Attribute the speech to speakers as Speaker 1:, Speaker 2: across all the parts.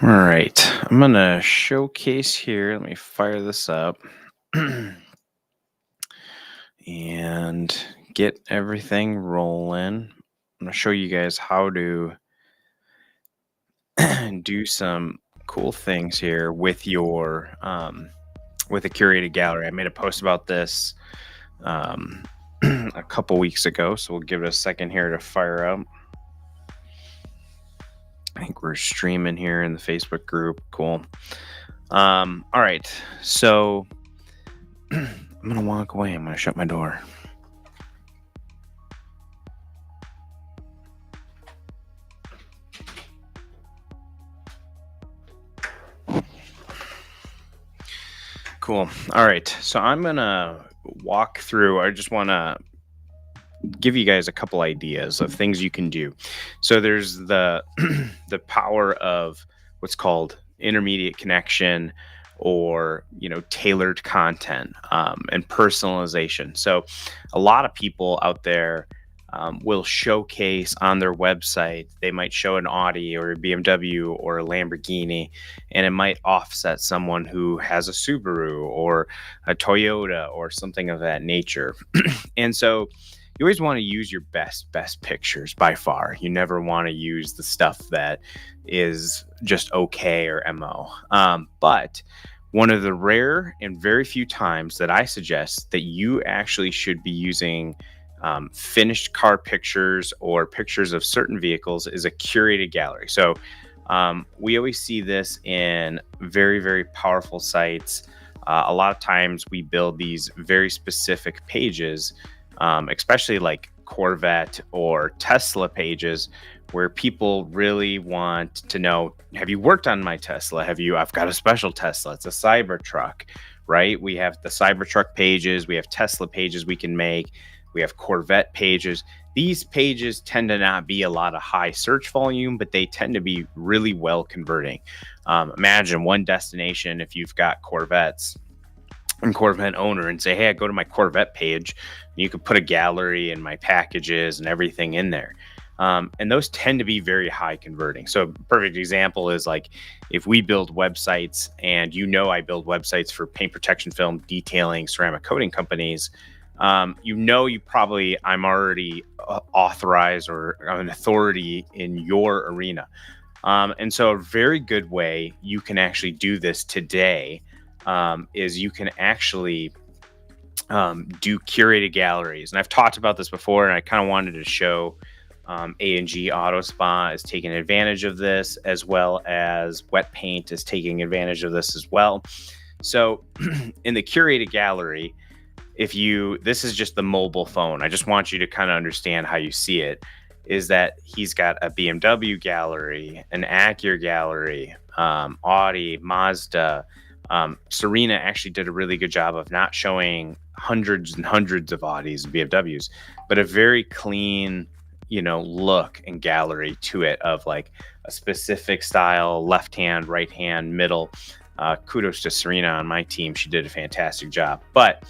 Speaker 1: All right, I'm gonna showcase here. Let me fire this up and get everything rolling. I'm gonna show you guys how to do some cool things here with your with a curated gallery. I made a post about this um, a couple weeks ago, so we'll give it a second here to fire up. I think we're streaming here in the Facebook group. Cool. All right, so I'm gonna walk away. I'm gonna shut my door. Cool. All right. So I'm gonna walk through. I just want to give you guys a couple ideas of things you can do. So there's the the power of what's called intermediate connection, or tailored content, and personalization. So a lot of people out there will showcase on their website. They might show an Audi or a BMW or a Lamborghini, and it might offset someone who has a Subaru or a Toyota or something of that nature. And so you always want to use your best pictures by far. You never want to use the stuff that is just okay or mo. But one of the rare and very few times that I suggest that you actually should be using finished car pictures or pictures of certain vehicles is a curated gallery. So we always see this in very, very powerful sites. A lot of times we build these very specific pages, especially like Corvette or Tesla pages, where people really want to know, have you worked on my Tesla? I've got a special Tesla. It's a Cybertruck, right? We have the Cybertruck pages, we have Tesla pages we can make, we have Corvette pages. These pages tend to not be a lot of high search volume, but they tend to be really well converting. Imagine one destination if you've got Corvettes and Corvette owner and say, hey, I go to my Corvette page, and you could put a gallery and my packages and everything in there. And those tend to be very high converting. So a perfect example is like if we build websites, and I build websites for paint protection film, detailing, ceramic coating companies. I'm already authorized or an authority in your arena. And so a very good way you can actually do this today is you can actually do curated galleries. And I've talked about this before, and I kind of wanted to show A&G Auto Spa is taking advantage of this, as well as Wet Paint is taking advantage of this as well. So in the curated gallery, this is just the mobile phone. I just want you to kind of understand how you see it, is that he's got a BMW gallery, an Acura gallery, Audi, Mazda. Serena actually did a really good job of not showing hundreds and hundreds of Audis and BMWs, but a very clean, look and gallery to it of like a specific style, left hand, right hand, middle. Kudos to Serena on my team. She did a fantastic job. But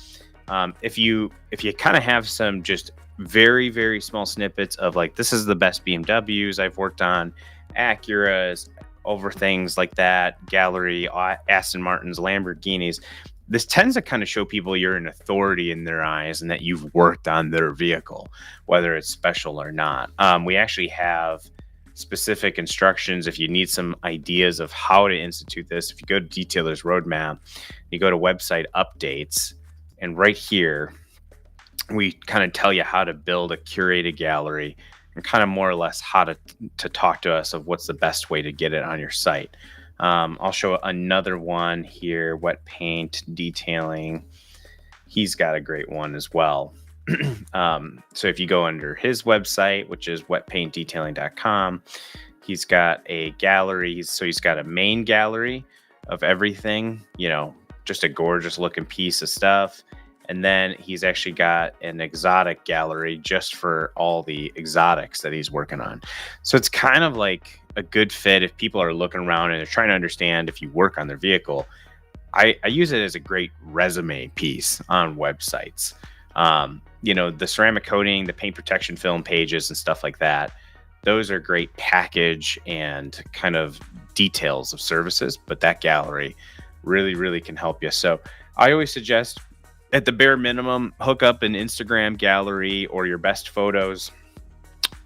Speaker 1: if you kind of have some just very, very small snippets of like, this is the best BMWs I've worked on, Acuras, over things like that, gallery, Aston Martins, Lamborghinis. This tends to kind of show people you're an authority in their eyes and that you've worked on their vehicle, whether it's special or not. We actually have specific instructions if you need some ideas of how to institute this. If you go to Detailer's Roadmap, you go to website updates, and right here, we kind of tell you how to build a curated gallery and kind of more or less how to talk to us of what's the best way to get it on your site. I'll show another one here, Wet Paint Detailing. He's got a great one as well. So if you go under his website, which is wetpaintdetailing.com, he's got a gallery. He's got a main gallery of everything, just a gorgeous looking piece of stuff. And then he's actually got an exotic gallery just for all the exotics that he's working on. So it's kind of like a good fit if people are looking around and they're trying to understand if you work on their vehicle. I use it as a great resume piece on websites. The ceramic coating, the paint protection film pages and stuff like that. those are great package and kind of details of services, but that gallery really, really can help you. So I always suggest, at the bare minimum, hook up an Instagram gallery or your best photos.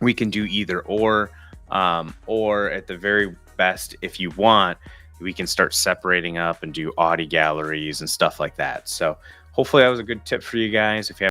Speaker 1: We can do either or at the very best, if you want, we can start separating up and do Audi galleries and stuff like that. So hopefully that was a good tip for you guys. If you have